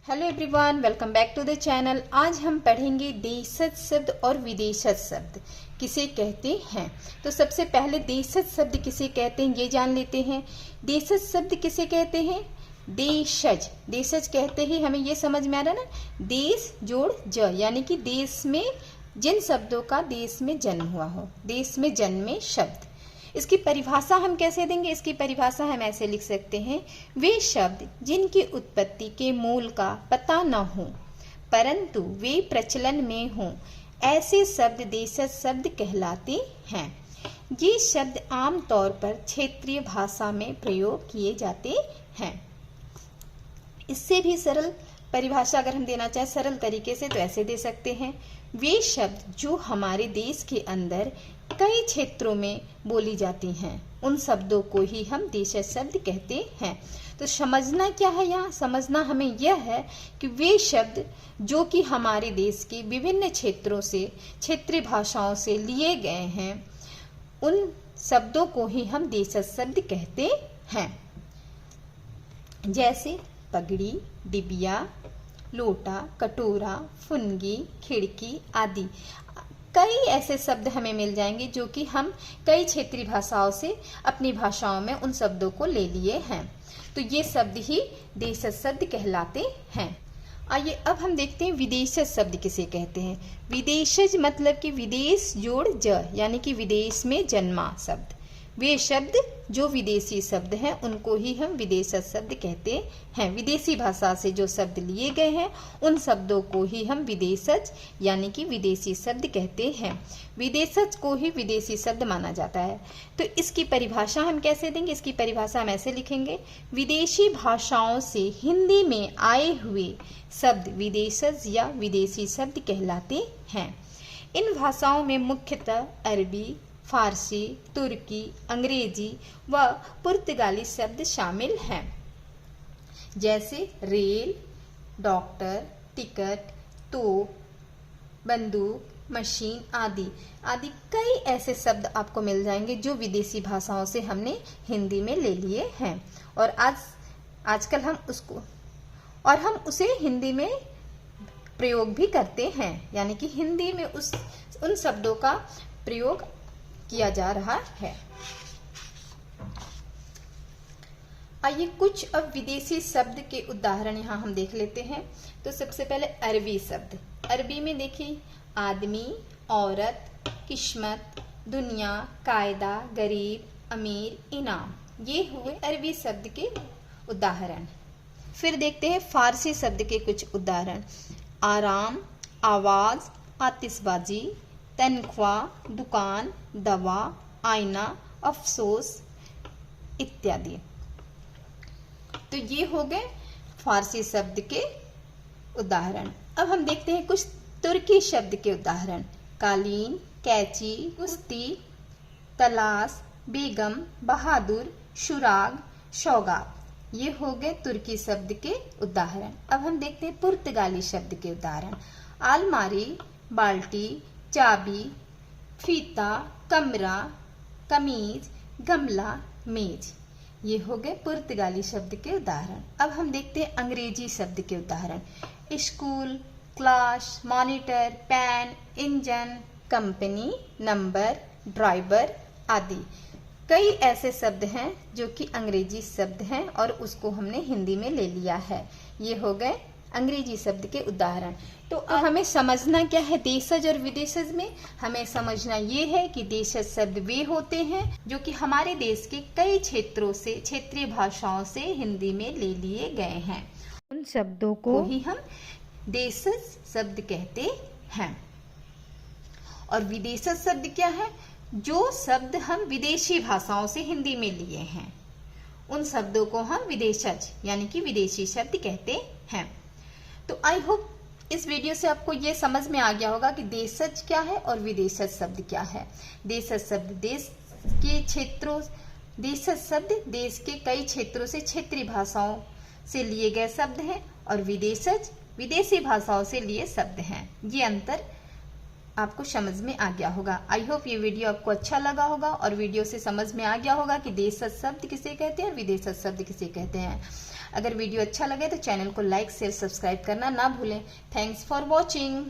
Hello everyone, welcome back to the channel. आज हम पढ़ेंगे देशज शब्द और विदेशज शब्द किसे कहते हैं। तो सबसे पहले देशज शब्द किसे कहते हैं ये जान लेते हैं। देशज शब्द किसे कहते हैं? देशज। देशज कहते ही हमें ये समझ में आ रहा है ना, देश जोड़ ज, यानी कि देश में जिन शब्दों का देश में जन्म हुआ हो, देश में जन्मे शब्द। इसकी परिभाषा हम कैसे देंगे? इसकी परिभाषा हम ऐसे लिख सकते हैं, वे शब्द जिनकी उत्पत्ति के मूल का पता न हो परंतु वे प्रचलन में हों, ऐसे शब्द देशज शब्द कहलाते हैं। ये शब्द आमतौर पर क्षेत्रीय भाषा में प्रयोग किए जाते हैं। इससे भी सरल परिभाषा अगर हम देना चाहें सरल तरीके से तो ऐसे दे सकते हैं, वे शब्द जो हमारे देश के अंदर कई क्षेत्रों में बोली जाती हैं, उन शब्दों को ही हम देशज शब्द कहते हैं। तो समझना क्या है, यहाँ समझना हमें यह है कि वे शब्द जो कि हमारे देश के विभिन्न क्षेत्रों से, क्षेत्रीय भाषाओं से लिए गए हैं, उन शब्दों को ही हम देशज शब्द कहते हैं। जैसे पगड़ी, डिबिया, लोटा, कटोरा, फुनगी, खिड़की आदि कई ऐसे शब्द हमें मिल जाएंगे जो कि हम कई क्षेत्रीय भाषाओं से अपनी भाषाओं में उन शब्दों को ले लिए हैं। तो ये शब्द ही देशज शब्द कहलाते हैं। आइए अब हम देखते हैं विदेशज शब्द किसे कहते हैं। विदेशज मतलब कि विदेश जोड़ ज, यानी कि विदेश में जन्मा शब्द। वे शब्द जो विदेशी शब्द हैं उनको ही हम विदेशज शब्द कहते हैं। विदेशी भाषा से जो शब्द लिए गए हैं उन शब्दों को ही हम विदेशज यानी कि विदेशी शब्द कहते हैं। विदेशज को ही विदेशी शब्द माना जाता है। तो इसकी परिभाषा हम कैसे देंगे? इसकी परिभाषा हम ऐसे लिखेंगे, विदेशी भाषाओं से हिंदी में आए हुए शब्द विदेशज या विदेशी शब्द कहलाते हैं। इन भाषाओं में मुख्यतः अरबी, फारसी, तुर्की, अंग्रेजी व पुर्तगाली शब्द शामिल हैं। जैसे रेल, डॉक्टर, टिकट, तोप, बंदूक, मशीन आदि कई ऐसे शब्द आपको मिल जाएंगे जो विदेशी भाषाओं से हमने हिंदी में ले लिए हैं और आजकल हम उसे हिंदी में प्रयोग भी करते हैं, यानी कि हिंदी में उन शब्दों का प्रयोग किया जा रहा है। आइए कुछ अब विदेशी शब्द के उदाहरण यहाँ हम देख लेते हैं। तो सबसे पहले अरबी शब्द। अरबी में देखिए आदमी, औरत, किस्मत, दुनिया, कायदा, गरीब, अमीर, इनाम, ये हुए अरबी शब्द के उदाहरण। फिर देखते हैं फारसी शब्द के कुछ उदाहरण, आराम, आवाज, आतिशबाजी, तनख्वाह, दुकान, दवा, आईना, अफसोस इत्यादि। तो ये हो गए फारसी शब्द के उदाहरण। अब हम देखते हैं कुछ तुर्की शब्द के उदाहरण, कालीन, कैची, कुश्ती, तलाश, बेगम, बहादुर, शुराग, शौगात। ये हो गए तुर्की शब्द के उदाहरण। अब हम देखते हैं पुर्तगाली शब्द के उदाहरण, अलमारी, बाल्टी, चाबी, फीता, कमरा, कमीज, गमला, मेज। ये हो गए पुर्तगाली शब्द के उदाहरण। अब हम देखते हैं अंग्रेजी शब्द के उदाहरण, school, class, monitor, pen, engine, company, number, driver आदि कई ऐसे शब्द हैं जो कि अंग्रेजी शब्द हैं और उसको हमने हिंदी में ले लिया है। ये हो गए अंग्रेजी शब्द के उदाहरण। तो हमें समझना क्या है देशज और विदेशज में? हमें समझना ये है कि देशज शब्द वे होते हैं जो कि हमारे देश के कई क्षेत्रों से, क्षेत्रीय भाषाओं से हिंदी में ले लिए गए हैं। उन शब्दों को ही हम देशज शब्द कहते हैं। और विदेशज शब्द क्या है? जो शब्द हम विदेशी भाषाओं से हिंदी में लिए हैं उन शब्दों को हम विदेशज यानी कि विदेशी शब्द कहते हैं। तो आई होप इस वीडियो से आपको ये समझ में आ गया होगा कि देशज क्या है और विदेशज शब्द क्या है। देशज शब्द देश के क्षेत्रों, देशज शब्द देश के कई क्षेत्रों से, क्षेत्रीय भाषाओं से लिए गए शब्द हैं और विदेशज विदेशी भाषाओं से लिए शब्द हैं। ये अंतर आपको समझ में आ गया होगा। आई होप ये वीडियो आपको अच्छा लगा होगा और वीडियो से समझ में आ गया होगा कि देशज शब्द किसे कहते हैं और विदेशज शब्द किसे कहते हैं। अगर वीडियो अच्छा लगे तो चैनल को लाइक शेयर सब्सक्राइब करना ना भूलें। Thanks for watching.